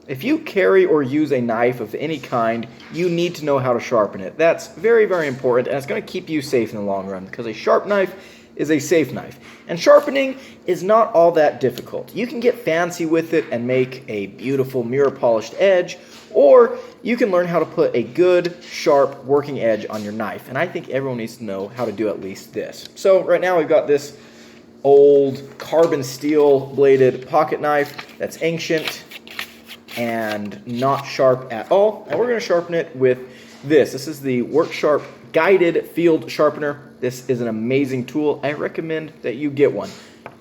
If you carry or use a knife of any kind, you need to know how to sharpen it. That's very, very important, and it's going to keep you safe in the long run, because a sharp knife is a safe knife. And sharpening is not all that difficult. You can get fancy with it and make a beautiful mirror polished edge, or you can learn how to put a good, sharp, working edge on your knife. And I think everyone needs to know how to do at least this. So right now we've got this old carbon steel bladed pocket knife that's ancient and not sharp at all. And we're going to sharpen it with this. This is the Work Sharp Guided Field Sharpener. This is an amazing tool. I recommend that you get one.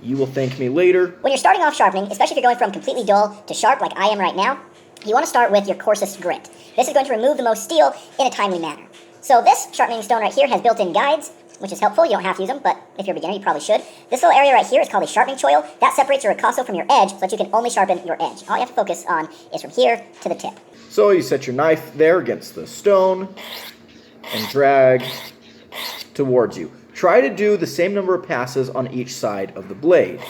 You will thank me later. When you're starting off sharpening, especially if you're going from completely dull to sharp like I am right now, you want to start with your coarsest grit. This is going to remove the most steel in a timely manner. So this sharpening stone right here has built-in guides, which is helpful. You don't have to use them, but if you're a beginner, you probably should. This little area right here is called a sharpening choil. That separates your ricasso from your edge so that you can only sharpen your edge. All you have to focus on is from here to the tip. So you set your knife there against the stone and drag towards you. Try to do the same number of passes on each side of the blade.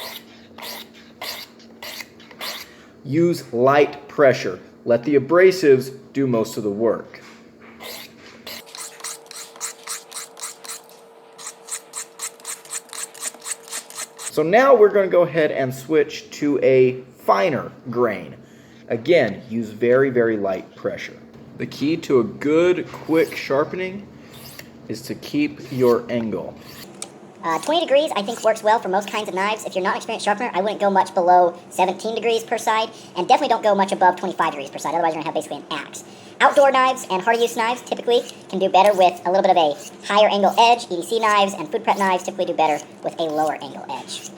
Use light pressure. Let the abrasives do most of the work. So now we're going to go ahead and switch to a finer grain. Again, use very, very light pressure. The key to a good, quick sharpening is to keep your angle. 20 degrees I think works well for most kinds of knives. If you're not an experienced sharpener, I wouldn't go much below 17 degrees per side, and definitely don't go much above 25 degrees per side, otherwise you're going to have basically an axe. Outdoor knives and harder use knives typically can do better with a little bit of a higher angle edge. EDC knives and food prep knives typically do better with a lower angle edge.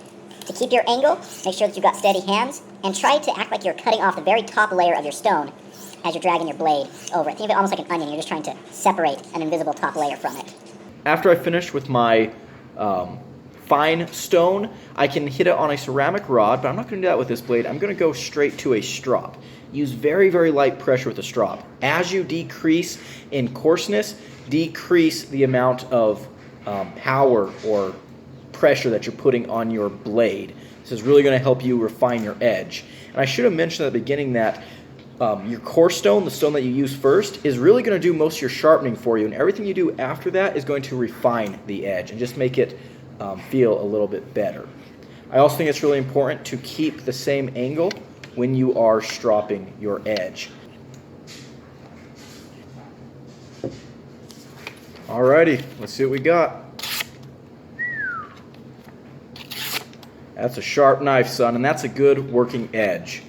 To keep your angle, make sure that you've got steady hands, and try to act like you're cutting off the very top layer of your stone as you're dragging your blade over it. Think of it almost like an onion. You're just trying to separate an invisible top layer from it. After I finish with my fine stone, I can hit it on a ceramic rod, but I'm not going to do that with this blade. I'm going to go straight to a strop. Use very, very light pressure with the strop. As you decrease in coarseness, decrease the amount of power or pressure that you're putting on your blade. This is really going to help you refine your edge. And I should have mentioned at the beginning that your core stone, the stone that you use first, is really going to do most of your sharpening for you, and everything you do after that is going to refine the edge and just make it feel a little bit better. I also think it's really important to keep the same angle when you are stropping your edge. Alrighty, let's see what we got. That's a sharp knife, son, and that's a good working edge.